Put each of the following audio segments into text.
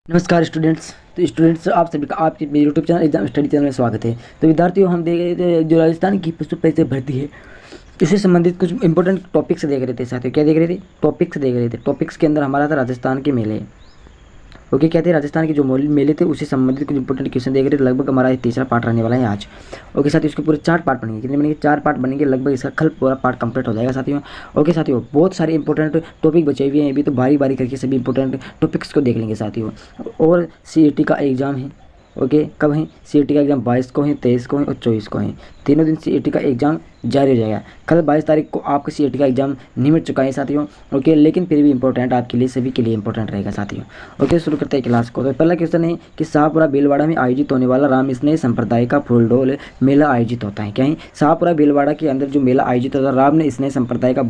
नमस्कार स्टूडेंट्स। तो स्टूडेंट्स आप सभी का आपके मेरे YouTube channel exam study channel में स्वागत है। तो विद्यार्थियों, हम देख रहे थे जो राजस्थान की पशु पैसे भर्ती है, इससे संबंधित कुछ इंपॉर्टेंट टॉपिक्स देख रहे थे। साथियों, क्या देख रहे थे? टॉपिक्स देख रहे थे। टॉपिक्स के अंदर हमारा था राजस्थान के मेले। ओके, क्या थे? राजस्थान के जो मेले थे उससे संबंधित कुछ इंपॉर्टेंट क्वेश्चन देख रहे थे। लगभग हमारा तीसरा पार्ट रहने वाला है आज। ओके साथियों, इसके पूरे 4 पार्ट बनेंगे। कितने बनेंगे? 4 पार्ट बनेंगे। लगभग इसका कल पूरा पार्ट कंप्लीट हो जाएगा साथियों। ओके साथियों, बहुत सारे इंपॉर्टेंट टॉपिक बचे हुए हैं अभी, तो बारी बारी करके सभी इंपॉर्टेंट टॉपिक्स को देख लेंगे साथियों। और सीईटी का एग्ज़ाम है। ओके, कब है सीईटी का एग्ज़ाम? 22 को है, 23 को है और 24 को है। तीनों दिन सीईटी का एग्ज़ाम जारी हो जाएगा। कल 22 तारीख को आपका सीईटी का एग्ज़ाम निमट चुका है साथियों। ओके, लेकिन फिर भी इंपॉर्टेंट आपके लिए, सभी के लिए इंपॉर्टेंट रहेगा साथियों। ओके, शुरू करते हैं क्लास को। तो पहला क्वेश्चन है कि शाहपुरा भीलवाड़ा में आयोजित होने वाला राम स्नेह संप्रदाय का फूलडोल मेला आयोजित होता है। क्या है? शाहपुरा भीलवाड़ा के अंदर जो मेला आयोजित होता है, राम स्नेह संप्रदाय का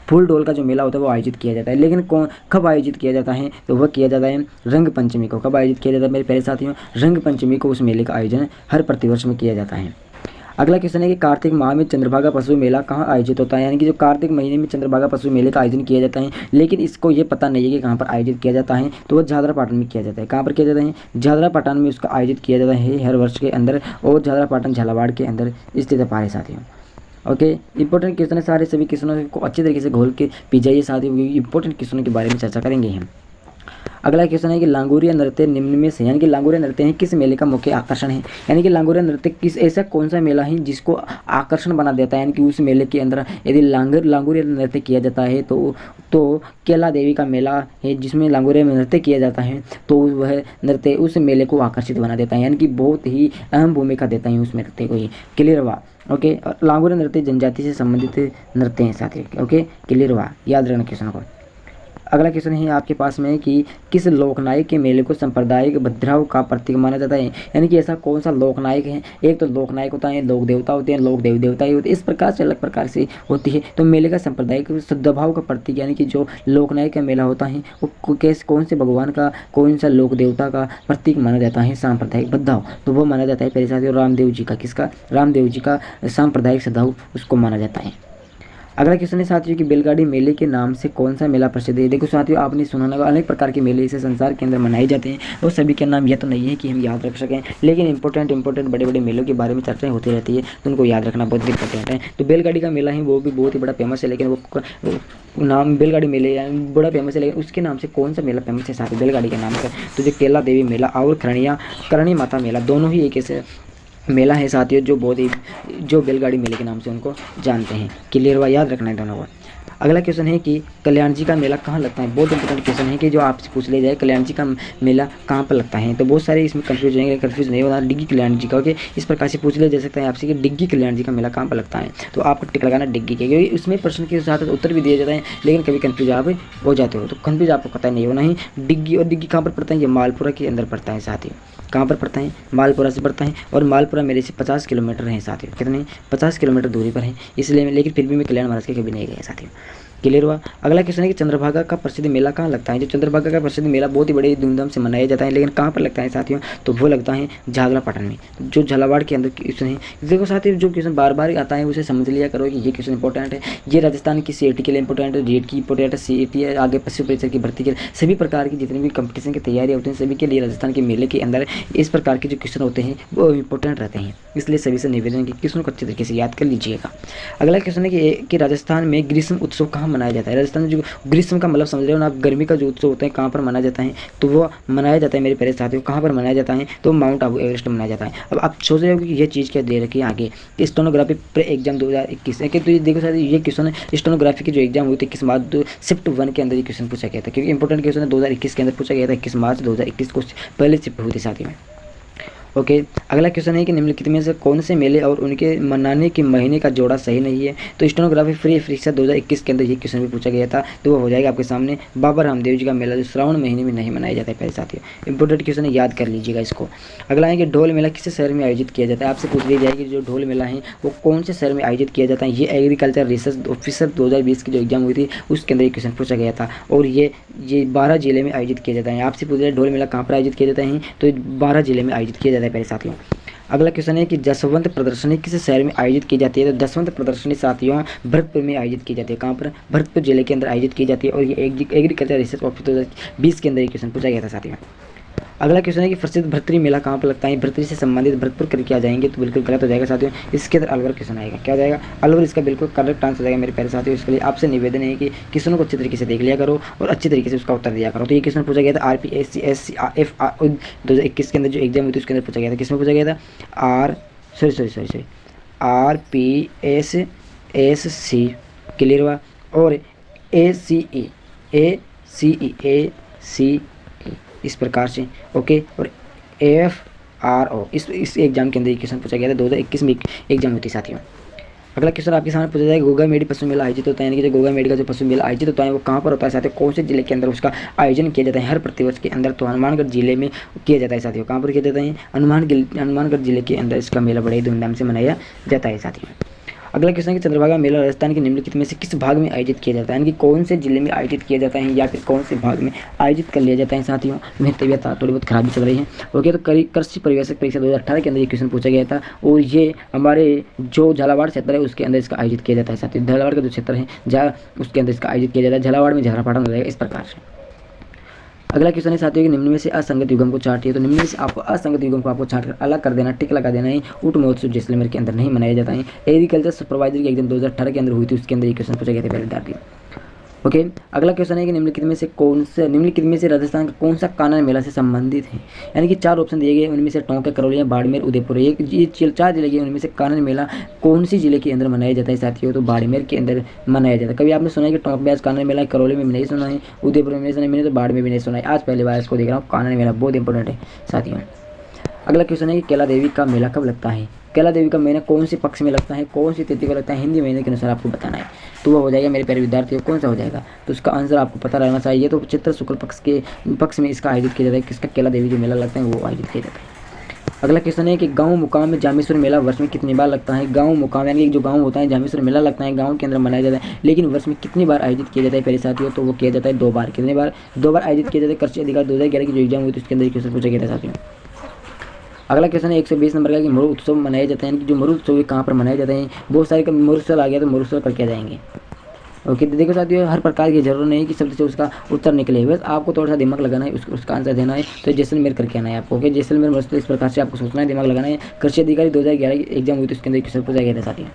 फूलडोल का जो मेला होता है वो आयोजित किया जाता है। लेकिन कब आयोजित किया जाता है? तो वह किया जाता है रंग पंचमी को। कब आयोजित किया जाता है मेरे प्यारे साथियों? रंग पंचमी को उस मेले का आयोजन हर प्रतिवर्ष में किया जाता है। अगला क्वेश्चन है कि कार्तिक माह में चंद्रभागा पशु मेला कहाँ आयोजित होता है? यानी कि जो कार्तिक महीने में चंद्रभागा पशु मेले का आयोजन किया जाता है, लेकिन इसको ये पता नहीं है कि कहाँ पर आयोजित किया जाता है। तो वह झालरापाटन में किया जाता है। कहाँ पर किया जाता है? झालरापाटन में उसका आयोजित किया जाता है हर वर्ष के अंदर, और झालरापाटन झालावाड़ के अंदर स्थित है पारे साथियों। ओके, इंपॉर्टेंट क्वेश्चन है। सारे सभी क्वेश्चनों को अच्छी तरीके से घोल के पी जाइए साथियों, इंपॉर्टेंट क्वेश्चनों के बारे में चर्चा करेंगे हम। अगला क्वेश्चन है कि लांगुरिया नृत्य निम्न में से, यानी कि लांगुरिया नृत्य है किस मेले का मुख्य आकर्षण है? यानी कि लांगुरिया नृत्य किस, ऐसा कौन सा मेला है जिसको आकर्षण बना देता है? यानी कि उस मेले के अंदर यदि लांगुरिया नृत्य किया जाता है तो केला देवी का मेला है जिसमें लांगुरिया में नृत्य किया जाता है, तो वह नृत्य उस मेले को आकर्षित बना देता है, यानी कि बहुत ही अहम भूमिका देता है उस नृत्य को। ये क्लियर हुआ? ओके, लांगुरिया नृत्य जनजाति से संबंधित नृत्य हैं साथियों। ओके, क्लियर हुआ? याद रखना क्वेश्चन को। अगला क्वेश्चन है आपके पास में कि किस लोकनायक के मेले को सांप्रदायिक भद्राव का प्रतीक माना जाता है? यानी कि ऐसा कौन सा लोकनायक है? एक तो लोकनायक होता है, लोक देवता होते हैं, लोक देवी देवता ही होते हैं, इस प्रकार से अलग प्रकार से होती है। तो मेले का सांप्रदायिक सद्भाव का प्रतीक, यानी कि जो लोकनायक का मेला होता है वो कौन से भगवान का, कौन सा लोक देवता का प्रतीक माना जाता है? सांप्रदायिक भद्राव। तो वो माना जाता है पहले साथियों रामदेव जी का। किसका? रामदेव जी का सांप्रदायिक सद्भाव उसको माना जाता है। अगला क्वेश्चन है साथियों कि बैलगाड़ी मेले के नाम से कौन सा मेला प्रसिद्ध है? देखो साथियों, आपने सुना होगा अनेक प्रकार के मेले इसे संसार के अंदर मनाए जाते हैं, और सभी के नाम यह तो नहीं है कि हम याद रख सकें, लेकिन इंपॉर्टेंट बड़े बड़े मेलों के बारे में चर्चाएं होती रहती है, तो उनको याद रखना बहुत इंपॉर्टेंट है। तो बैलगाड़ी का मेला है वो भी बहुत ही बड़ा फेमस है, लेकिन वो नाम बैलगाड़ी मेले बड़ा फेमस है, लेकिन उसके नाम से कौन सा मेला फेमस है साथियों बैलगाड़ी के नाम से? तो जो केला देवी मेला और करणी माता मेला, दोनों ही एक ऐसे मेला है साथियों जो बहुत ही, जो बैलगाड़ी मेले के नाम से उनको जानते हैं। क्लियर हुआ? याद रखना है दोनों को। अगला क्वेश्चन है कि कल्याण जी का मेला कहाँ लगता है? बहुत इंपॉर्टेंट क्वेश्चन है कि जो आपसे पूछ लिया जाए, कल्याण जी का मेला कहाँ पर लगता है? तो बहुत सारे इसमें कंफ्यूज रहेंगे, कंफ्यूज नहीं होना। डिग्गी कल्याण जी का। ओके, इस प्रकार से पूछ लिया जा सकता है आपसे कि डिग्गी कल्याण जी का मेला कहाँ पर लगता है, तो आपको टिक लगाना डिग्गी के, क्योंकि उसमें प्रश्न के साथ उत्तर भी दिया जाता है, लेकिन कभी कंफ्यूज आप हो जाते हो, तो कंफ्यूज आपको पता नहीं होना ही। डिग्गी, और डिग्गी कहाँ पर पड़ता है? ये मालपुरा के अंदर पड़ता है साथियों। कहाँ पर पड़ता है? मालपुरा से पड़ता है, और मालपुरा मेरे से 50 किलोमीटर है साथियों। कितने? 50 किलोमीटर दूरी पर है, इसलिए लेकिन फिर भी मैं कल्याण महाराज के कभी नहीं गया साथियों। क्लियर हुआ? अगला क्वेश्चन है कि चंद्रभागा का प्रसिद्ध मेला कहाँ लगता है? जो चंद्रभागा का प्रसिद्ध मेला बहुत ही बड़े धूमधाम से मनाया जाता है, लेकिन कहाँ पर लगता है साथियों? तो वो लगता है झालरापाटन में, जो झालावाड़ के अंदर क्वेश्चन है। देखो साथियों, जो क्वेश्चन बार बार आता है उसे समझ लिया करो कि ये क्वेश्चन इंपॉर्टेंट है। ये राजस्थान की सीईटी के लिए इंपॉर्टेंट है, जेट की इंपॉर्टेंट है, सीईटी है, आगे पशु परिचर की भर्ती के सभी प्रकार की जितनी भी कंपटीशन की तैयारियाँ होती हैं, सभी के लिए राजस्थान के मेले के अंदर इस प्रकार के जो क्वेश्चन होते हैं वो इंपॉर्टेंट रहते हैं। इसलिए सभी से निवेदन है कि क्वेश्चन को अच्छी तरीके से याद कर लीजिएगा। अगला क्वेश्चन है कि राजस्थान में ग्रीष्म उत्सव कहाँ मनाया जाता है? राजस्थान जो ग्रीष्म का मतलब समझ रहे हो ना आप, गर्मी का जो उत्सव होता है कहाँ पर मनाया जाता है? तो वो मनाया जाता है मेरे प्यारे साथियों, कहाँ पर मनाया जाता है? तो माउंट आबू एवरेस्ट मनाया जाता है। अब आप सोच रहे हो कि ये चीज़ क्या दे रखी है आगे कि स्टेनोग्राफी प्री एग्जाम 2021 है, कि तो ये देखो साथियों, ये क्वेश्चन स्टेनोग्राफी की जो एग्जाम हुई थी 21 मार्च शिफ्ट 1 के अंदर ये क्वेश्चन पूछा गया था, क्योंकि इंपॉर्टेंट क्वेश्चन 2021 के अंदर पूछा गया था। 21 मार्च 2021 को पहले शिफ्ट हुई थी साथियों में। ओके, अगला क्वेश्चन है कि निम्नलिखित में से कौन से मेले और उनके मनाने के महीने का जोड़ा सही नहीं है? तो स्टेनोग्राफी फ्री परीक्षा 2021 के अंदर ये क्वेश्चन भी पूछा गया था, तो वो हो जाएगा आपके सामने बाबा रामदेव जी का मेला, जो श्रावण महीने में नहीं मनाया जाता है पहले साथियों। इंपॉर्टेंट क्वेश्चन है, याद कर लीजिएगा इसको। अगला है कि ढोल मेला किस शहर में आयोजित किया जाता है? आपसे पूछ ली जाएगी जो ढोल मेला है वो कौन से शहर में आयोजित किया जाता है? ये एग्रीकल्चर रिसर्च ऑफिसर 2020 की जो एग्जाम हुई थी उसके अंदर ये क्वेश्चन पूछा गया था, और ये 12 जिले में आयोजित किया जाता है। आपसे पूछ रहे ढोल मेला कहाँ पर आयोजित किया जाता है? तो 12 जिले में आयोजित किया जाता है पहले साथियों। अगला क्वेश्चन है कि जसवंत प्रदर्शनी किस शहर में आयोजित की जाती है? तो जसवंत प्रदर्शनी साथियों भरतपुर में आयोजित की जाती है। कहाँ पर? भरतपुर जिले के अंदर आयोजित की जाती है, और ये एग्रीकल्चर रिसर्च ऑफिस 2020 के अंदर ये क्वेश्चन पूछा गया था साथियों। अगला क्वेश्चन है कि प्रसिद्ध भर्तृ मेला कहाँ पर लगता है। भर्तृ से संबंधित भरतपुर करके आ जाएंगे तो बिल्कुल गलत हो जाएगा साथियों। इसके अंदर अलवर क्वेश्चन आएगा। क्या हो जाएगा? अलवर इसका बिल्कुल करेक्ट आंसर हो जाएगा मेरे प्यारे साथियों। इसके लिए आपसे निवेदन है कि क्वेश्चनों को अच्छे तरीके से देख लिया करो और अच्छी तरीके से उसका उत्तर दिया करो। तो ये क्वेश्चन पूछा गया था RPSC 2021 के अंदर जो एग्जाम हुई थी उसके अंदर पूछा गया था। किसमें पूछा गया था? RPSC क्लियर हुआ। और ACE इस प्रकार से ओके। और FRO इस एग्जाम के अंदर ये क्वेश्चन पूछा गया था। 2021 में एग्जाम हुई थी साथियों। अगला क्वेश्चन आपके सामने पूछा जाएगा गोगा मेडी पशु मेला आयोजित होता है, यानी कि जो गोगा मेडी का जो पशु मेला आयोजित होता है वो कहाँ पर होता है साथियों? कौन से जिले के अंदर उसका आयोजन किया जाता है हर प्रतिवर्ष के अंदर? तो हनुमानगढ़ जिले में किया जाता है साथियों। कहाँ पर किया जाता है? हनुमानगढ़ जिले के अंदर इसका मेला बड़े धूमधाम से मनाया जाता है साथियों। अगला क्वेश्चन है कि चंद्रभागा मेला राजस्थान के निम्नलिखित में से किस भाग में आयोजित किया जाता है, यानी कि कौन से जिले में आयोजित किया जाता है या फिर कौन से भाग में आयोजित कर लिया जाता है साथियों। मेरी तबीयत थोड़ी बहुत खराब भी चल रही है ओके। तो कृषि परिवेशक परीक्षा 2018 के अंदर ये क्वेश्चन पूछा गया था और ये हमारे जो झालावाड़ क्षेत्र है उसके अंदर इसका आयोजित किया जाता है साथियों। झालावाड़ का जो क्षेत्र है जहाँ उसके अंदर इसका आयोजित किया जाता है। झालावाड़ में झालापाटन हो जाएगा इस प्रकार से। अगला क्वेश्चन है साथियों कि निम्न में से असंगत युग्म को छांटिए। तो निम्न में से आपको असंगत युग्म को आपको छांट कर अलग कर देना, टिक लगा देना है। ऊँट महोत्सव जैसलमेर के अंदर नहीं मनाया जाता है। एग्रीकल्चर सुपरवाइजर की एग्जाम 2018 के अंदर हुई थी उसके अंदर ये क्वेश्चन पूछा गया था पहले विद्यार्थी ओके। अगला क्वेश्चन है कि निम्नलिखित में से राजस्थान का कौन सा कानन मेला से संबंधित है, यानी कि 4 ऑप्शन दिए गए उनमें से टोंक, करौली, बाड़मेर, उदयपुर। ये 4 जिले के उनमें से कानन मेला कौन सी जिले के अंदर मनाया जाता है साथियों? तो बाड़मेर के अंदर मनाया जाता है। कभी आपने सुना है कि टोंक में आज कानन मेला, करौली में नहीं सुना है, उदयपुर में नहीं सुना है, मैंने तो बाड़मेर भी नहीं सुना है। आज पहली बार इसको देख रहा हूँ। कानन मेला बहुत इंपॉर्टेंट है साथियों। अगला क्वेश्चन है कि कैला देवी का मेला कब लगता है? कैला देवी का महीना कौन से पक्ष में लगता है, कौन सी तिथि को लगता है? हिंदी महीने के अनुसार आपको बताना है। तो वह हो जाएगा मेरे प्यारे विद्यार्थियों, कौन सा हो जाएगा? तो उसका आंसर आपको पता रहना चाहिए। तो चित्र शुक्ल पक्ष में इसका आयोजित किया जाता है। किसका? कैला देवी जो मेला लगता है वो आयोजित किया जाता है। अगला क्वेश्चन है कि गांव मुकाम में जामेश्वर मेला वर्ष में कितनी बार लगता है? गांव मुकाम यानी जो गांव होता है जामेश्वर मेला लगता है, गांव के अंदर मनाया जाता है, लेकिन वर्ष में कितनी बार आयोजित किया जाता है प्यारे साथियों? तो वो किया जाता है 2 बार। कितनी बार? 2 बार आयोजित किया जाता है। कृषि अधिकार 2011 की जो एग्जाम हुई थी उसके अंदर क्वेश्चन पूछा गया था साथियों। अगला क्वेश्चन है 120 नंबर का कि मरु उत्सव मनाए जाते हैं, यानी कि जो मरु उत्सव कहाँ पर मनाए जाते हैं? बहुत सारे मरु उत्सव आ गया तो मरु उत्सव पर क्या जाएंगे ओके। तो देखो साथियों हर प्रकार की जरूरत नहीं कि शब्द से उसका उत्तर निकले, बस आपको थोड़ा सा दिमाग लगाना है, उसका आंसर देना है। तो जैसलमेर करके आना है आपको ओके। जैसलमेर मस्त इस प्रकार से आपको सोचना है, दिमाग लगाना है। कृषि अधिकारी 2011 की एग्जाम हुई थी उसके अंदर क्वेश्चन पूछा गया था साथियों।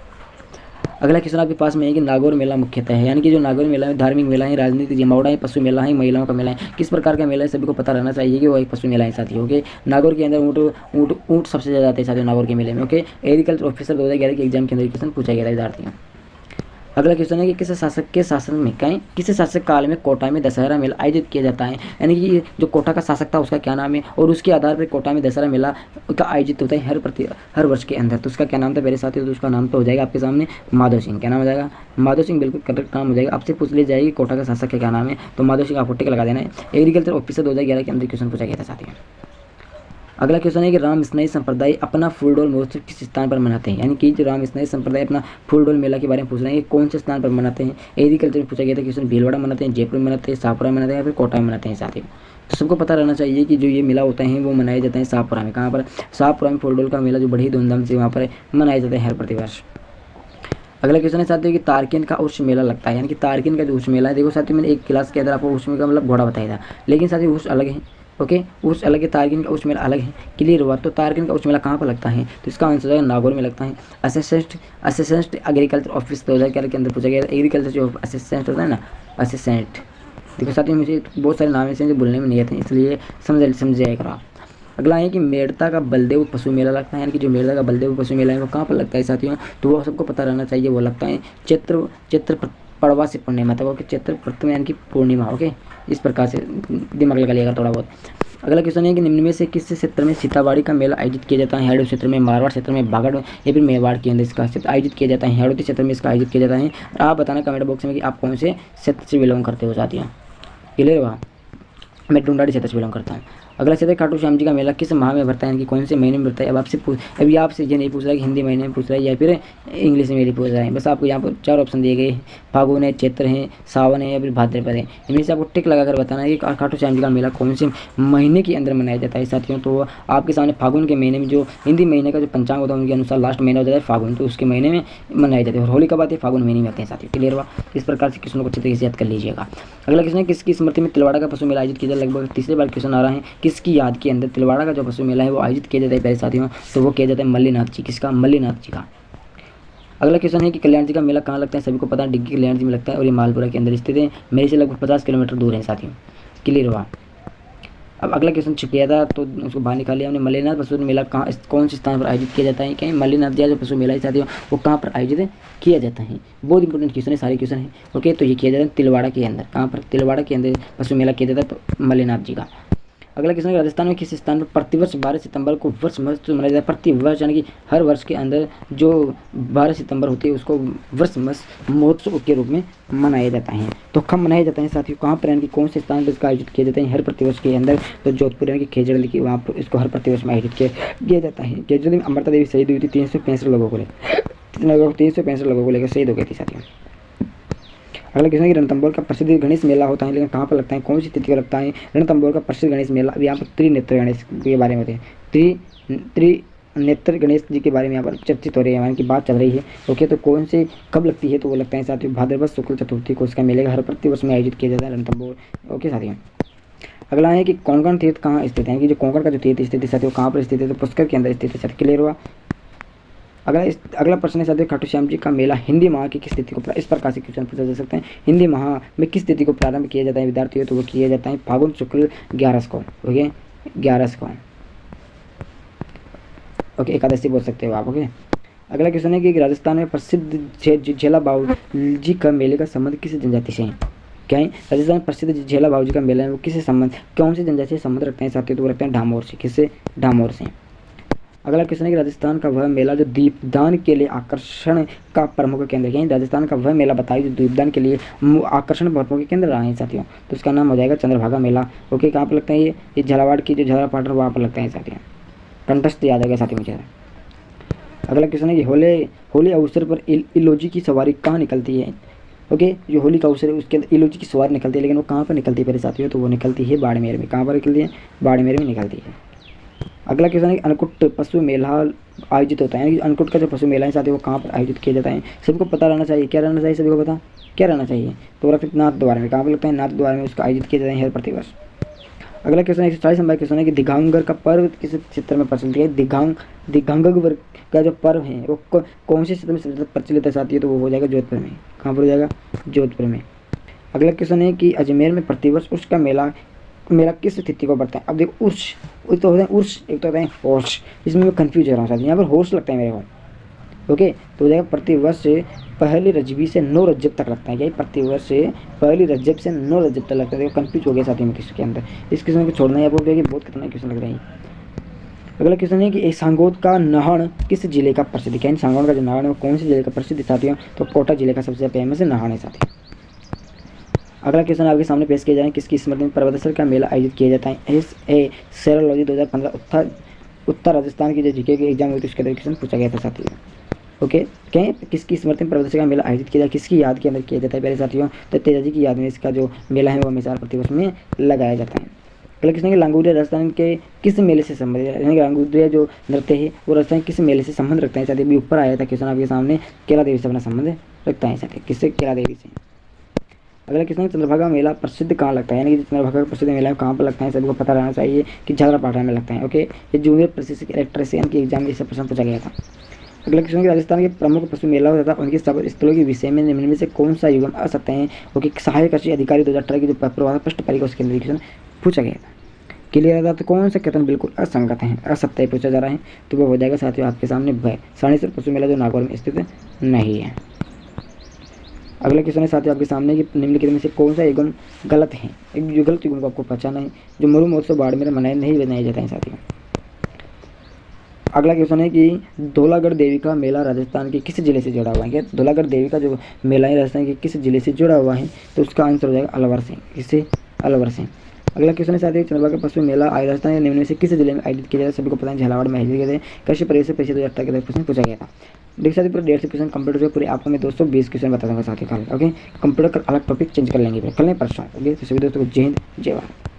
अगला क्वेश्चन आपके पास में है कि नागौर मेला मुख्यतः है, यानी कि जो नागौर मेला है धार्मिक मेला है, राजनीतिक जमावड़ा है, पशु मेला है, महिलाओं का मेला है। किस प्रकार का मेला है सभी को पता रहना चाहिए कि वो एक पशु मेला है साथियों ओके। नागौर के अंदर ऊँट सबसे ज़्यादा आते हैं साथियों नागौर के मेले में ओके। एग्रीकल्चर ऑफिसर 2011 के एग्जाम के अंदर क्वेश्चन पूछा गया था विद्यार्थियों। अगला क्वेश्चन है कि किस शासक के शासन में किस शासक काल में कोटा में दशहरा मेला आयोजित किया जाता है, यानी कि जो कोटा का शासक था उसका क्या नाम है और उसके आधार पर कोटा में दशहरा मेला का आयोजित होता है हर वर्ष के अंदर। तो उसका क्या नाम था मेरे साथी? तो उसका नाम तो हो जाएगा आपके सामने माधव सिंह। क्या नाम हो जाएगा? माधव सिंह बिल्कुल करेक्ट नाम हो जाएगा। आपसे पूछ ली जाएगी कोटा का शासक का क्या नाम है, तो माधव सिंह आपको टिक लगा देना है। एग्रीकल्चर ऑफिसर 2011 के अंदर क्वेश्चन पूछा गया था साथियों। अगला क्वेश्चन है कि राम स्नेही संप्रदाय अपना फूलडोल महोत्सव किस स्थान पर मनाते हैं, यानी कि जो राम स्नेही संप्रदाय अपना फूलडोल मेला के बारे में पूछ रहे हैं कि कौन से स्थान पर मनाते हैं? एग्रीकल्चर में पूछा गया था क्वेश्चन। भीलवाड़ा मनाते हैं, जयपुर में मनाते हैं, शाहपुरा में मनाते हैं या फिर कोटा में मनाते हैं साथियों। तो सबको पता रहना चाहिए कि जो ये मेला होता है वो मनाया जाता है शाहपुरा में। कहाँ पर? शाहपुरा में फूलडोल का मेला जो बड़ी धूमधाम से वहाँ पर मनाया जाता है हर प्रतिवर्ष। अगला क्वेश्चन है साथियों कि तारकिन का उर्स मेला लगता है, यानी कि तारकिन का जो उर्स मेला है, देखो साथियों मैंने एक क्लास के अंदर आपको उर्स मेला का मतलब घोड़ा बताया था, लेकिन साथियों उर्स अलग है ओके। उर्स अलग है, तारकिन का उर्स मेला अलग है। क्लियर हुआ? तो तारकिन का उर्स मेला कहाँ पर लगता है? तो इसका आंसर है नागौर में लगता है। असिस्टेंट एग्रीकल्चर ऑफिस 2011 के अंदर पूछा गया था। एग्रीकल्चर जो असिस्टेंट होता है ना, असिस्टेंट, देखो साथियों मुझे बहुत सारे नाम ऐसे हैं जो बोलने में नहीं आते हैं, इसलिए समझ जाया करो आप। अगला है कि मेड़ता का बलदेव पशु मेला लगता है, यानी कि जो मेड़ता का बलदेव पशु मेला है वो कहाँ पर लगता है साथियों? तो वो सबको पता रहना चाहिए, वो लगता है चैत्र पड़वा से पूर्णिमा तक ओके। चैत्र प्रथम यानी कि पूर्णिमा ओके। इस प्रकार से दिमाग लगा लिएगा थोड़ा बहुत। अगला क्वेश्चन है कि निम्न में से किस क्षेत्र में सीताबाड़ी का मेला आयोजित किया जाता है? हाड़ोती क्षेत्र में, मारवाड़ क्षेत्र में, बागड़ या फिर मेवाड़ के अंदर इसका आयोजित किया जाता है। हाड़ोती क्षेत्र में इसका आयोजित किया जाता है। और आप बताना कमेंट बॉक्स में कि आप कौन से क्षेत्र से बिलोंग करते हो साथियों। क्लियर हुआ? मैं टुंडाड़ी क्षेत्र से बिलोंग करता हूँ। अगला क्षेत्र खाटू श्याम जी का मेला किस माह में भरता है, यानी कि कौन से महीने में भरता है? अभी आपसे ये नहीं पूछ रहा है कि हिंदी महीने में पूछ रहा है या फिर इंग्लिश में नहीं पूछ रहा है, बस आपको यहाँ पर 4 ऑप्शन दिए गए हैं। फागुन है, चैत्र है, सावन है या फिर भाद्रपद है। इनमें से आपको टिक लगाकर बताना है कि खाटू श्याम जी का मेला कौन से महीने के अंदर मनाया जाता है साथियों। तो आपके सामने फागुन के महीने में, जो हिंदी महीने का जो पंचांग होता है उनके अनुसार लास्ट महीना हो जाता है फागुन, तो उसके महीने में मनाया जाता है। और होली कब आती है? फागुन महीने में आते हैं साथियों। क्लियर हुआ? इस प्रकार से क्वेश्चन को अच्छे तरीके से याद कर लीजिएगा। अगला क्वेश्चन है किसकी स्मृति में तिलवाड़ा का पशु मेला आयोजित किया जाए? लगभग तीसरी बार क्वेश्चन आ रहा है। किसकी याद के अंदर तिलवाड़ा का जो पशु मेला है वो आयोजित किया जाता है प्यारे साथियों? तो वो किया जाता है मल्लीनाथ जी। किसका? मल्लीनाथ जी का। अगला क्वेश्चन है कि कल्याण जी का मेला कहाँ लगता है? सभी को पता है डिग्गी कल्याण जी में लगता है और ये मालपुरा के अंदर स्थित है। मेरे से लगभग 50 किलोमीटर दूर है साथियों। क्लियर हुआ? अब अगला क्वेश्चन छुप गया था तो उसको बाहर निकाल लिया हमने। मल्लीनाथ पशु मेला कहाँ, कौन से स्थान पर आयोजित किया जाता है? क्या मल्लीनाथ जी जो पशु मेला है साथियों वो कहाँ पर आयोजित किया जाता है? बहुत इंपॉर्टेंट क्वेश्चन है, सारे क्वेश्चन है। ओके, तो ये किया जाता है तिलवाड़ा के अंदर। कहाँ पर? तिलवाड़ा के अंदर पशु मेला किया जाता है तो मल्लीनाथ जी का। अगला क्वेश्चन है राजस्थान में किस स्थान पर प्रतिवर्ष 12 सितंबर को वर्ष महोत्सव मनाया जाता है? प्रतिवर्ष यानी कि हर वर्ष के अंदर जो 12 सितंबर होती है उसको वर्ष महोत्सव के रूप में मनाया जाता है। तो कब मनाया जाता है साथियों? कहाँ पर यानी कि कौन से स्थान पर इसका आयोजित किया जाता है? हर प्रतिवर्ष के अंदर। तो जोधपुर यानी कि खेजड़ी की वहाँ पर इसको हर प्रतिवर्ष में आयोजित किया जाता है। खेजड़ी में अमृता देवी शहीद हुई थी 365 लोगों को लेकर, 365 लोगों को लेकर शहीद हो गई थी साथियों। अगला क्वेश्चन है कि रणथंभौर का प्रसिद्ध गणेश मेला होता है लेकिन कहाँ पर लगता है? कौन सी तिथि को लगता है रणथंभौर का प्रसिद्ध गणेश मेला? यहाँ पर त्रिनेत्र गणेश के बारे में होते हैं। त्रिनेत्र गणेश जी के बारे में यहाँ पर चर्चित हो रही है, यानी कि बात चल रही है। ओके, तो कौन से कब लगती है? तो वो लगता है साथियों भाद्रपद शुक्ल चतुर्थी को इसका मेले हर प्रतिवर्ष में आयोजित किया जाता है रणथंभौर। ओके साथियों, अगला है कि कोंकण तीर्थ कहाँ स्थित है? कि जो कोंकण का जो तीर्थ स्थित है साथियों कहाँ पर स्थित है? तो पुष्कर के अंदर स्थित है साथियों। क्लियर हुआ? अगला प्रश्न है साथियों खाटू श्याम जी का मेला हिंदी माह की किस तिथि को, इस प्रकार से क्वेश्चन पूछा जा सकते हैं। हिंदी माह में किस तिथि को प्रारंभ किया जाता है विद्यार्थियों? तो वो किया जाता है फागुन शुक्ल 11 को। ओके, 11 को। ओके, एकादशी बोल सकते हो आप। ओके, अगला क्वेश्चन है कि राजस्थान में प्रसिद्ध झेला बाबू जी का मेले का संबंध किस जनजाति से है? क्या है? राजस्थान में प्रसिद्ध झेला बाबू जी का मेला है वो किससे संबंध, कौन से जनजाति से संबंध रखते हैं साथियों? तो वो रखते हैं डामोर से। किससे? डामोर से। अगला क्वेश्चन है कि राजस्थान का वह मेला जो दीपदान के लिए आकर्षण का प्रमुख केंद्र है। राजस्थान का वह मेला बताइए जो दीपदान के लिए आकर्षण प्रमुख केंद्र रहा है साथियों। तो इसका नाम हो जाएगा चंद्रभागा मेला। ओके, कहाँ पर लगता है? ये झालावाड़ की जो झाला पाटर वहाँ पर लगता है साथियों। कंटेस्ट याद आ गया साथियों मुझे। अगला क्वेश्चन है कि होली अवसर पर इलोजी की सवारी कहाँ निकलती है? ओके, जो होली का अवसर है उसके अंदर इलोजी की सवारी निकलती है लेकिन वो कहाँ पर निकलती है मेरे साथियों? तो वो निकलती है बाड़मेर में। कहाँ पर निकलती है? बाड़मेर में निकलती है। अगला क्वेश्चन है कि अन्नकूट पशु मेला आयोजित होता है, यानी कि अन्नकूट का जो पशु मेला है साथियों वो कहाँ पर आयोजित किया जाता है? सबको पता रहना चाहिए। क्या रहना चाहिए? सभी को पता क्या रहना चाहिए? तो रफिक नाथ द्वार में। कहाँ पर लगता है? नाथ द्वार में उसका आयोजित किया जाता है हर प्रतिवर्ष। अगला क्वेश्चन 140 नंबर क्वेश्चन है कि दिगांगर का पर्व किस क्षेत्र में प्रचलित है? दिगांगर का जो पर्व है वो कौन से क्षेत्र में सबसे ज़्यादा प्रचलित है साथियों? तो वो हो जाएगा जोधपुर में। कहाँ पर हो जाएगा? जोधपुर में। अगला क्वेश्चन है कि अजमेर में प्रतिवर्ष उर्स का मेला किस तिथि को बढ़ता है? अब देखो उर्स, एक तो होता है उर्स, एक तो होता है होर्स। इसमें मैं कंफ्यूज हो रहा हूँ साथियों, यहाँ पर होर्स लगता है मेरे को। ओके, तो हो जाएगा प्रतिवर्ष से पहली रजबी से 9 रजब तक लगता है। क्या? प्रतिवर्ष से पहली रजब से 9 रजब तक लगता है। देखो कंफ्यूज हो गया साथियों में इसके अंदर। इस क्वेश्चन को छोड़ना है आपको क्योंकि बहुत खतरनाक क्वेश्चन लग रहा है। अगला क्वेश्चन है कि सांगोद का नहण किस जिले का प्रसिद्ध है? सांगोद का जो नहण है वो कौन से जिले का प्रसिद्ध है साथियों? तो कोटा जिले का सबसे फेमस नहण है साथियों। अगला क्वेश्चन आपके सामने पेश किया जाए किसकी स्मृति में पर्वतेश्वर का मेला आयोजित किया जाता है? सेरोलॉजी 2015 उत्तर राजस्थान की जो जीके की एग्जाम हुई थी उसके अंदर क्वेश्चन पूछा गया था साथियों। ओके, कहें किसकी स्मृति में पर्वतेश्वर का मेला आयोजित किया जाए, किसकी याद के अंदर किया जाता है प्यारे साथियों? तो तेजाजी की याद में इसका जो मेला है वो हमेशा प्रतिवर्ष में लगाया जाता है। अगला क्वेश्चन है कि लांगुड़िया राजस्थान के किस मेले से संबंधित है? यानी कि लांगुड़िया जो नृत्य है वो राजस्थान किस मेले से संबंध रखता है साथियों? अभी ऊपर आया था क्वेश्चन आपके सामने, केला देवी से अपना संबंध रखता है साथियों। किससे? केला देवी से। अगला क्वेश्चन चंद्रभागा मेला प्रसिद्ध कहाँ लगता है? यानी कि चंद्रभागा का प्रसिद्ध मेला कहाँ पर लगता है? सभी को पता रहना चाहिए कि झालरापाटन में लगता है। ओके, ये जूनियर प्रशिक्षक इलेक्ट्रीशियन की एग्जाम में इससे प्रश्न पूछा गया था। अगला क्वेश्चन कि राजस्थान के प्रमुख पशु मेला होता था उनके सफर स्थलों के विषय में निम्न में से कौन सा युगम आ सकते हैं? ओके, सहायक कृषि अधिकारी 2018 की जो प्रवाह पृष्ठ तारीख उसके अंदर क्वेश्चन पूछा गया था। क्लियर था? तो कौन सा कथन बिल्कुल असंगत है, असत्य पूछा जा रहा है? तो वो हो जाएगा साथियों आपके सामने वह साणेश्वर पशु मेला जो नागौर में स्थित नहीं है। अगला क्वेश्चन है साथियों आपके सामने कि निम्नलिखित में से कौन सा युगम गलत है? एक जो गलत युगम को आपको पहचाना है। जो मरु महोत्सव बाड़मेर में नहीं बनाया जाता है साथियों। अगला क्वेश्चन है कि धौलागढ़ देवी का मेला राजस्थान के किस जिले से जुड़ा हुआ है? क्या धौलागढ़ देवी का जो मेला है राजस्थान के किस जिले से जुड़ा हुआ है? तो उसका आंसर हो जाएगा अलवर से। किससे? अलवर से। अगला क्वेश्चन है साथियों चंद्रभागा पशु मेला राजस्थान के निम्न में से किस जिले में आयोजित किया जाता है? सभी को पता है झालावाड़ में आयोजित किया था। कृषि परिवेश परिषद 2018 के क्वेश्चन पूछा गया था। देख सकते पूरे 150 क्वेश्चन कंप्लीट हुए। पूरे आपको मैं 220 क्वेश्चन बता दूंगा साथियों कल। ओके, कंप्यूटर का अलग टॉपिक चेंज कर लेंगे कल नहीं परसों। ओके, तो सभी दोस्तों को जय हिंद जय भारत।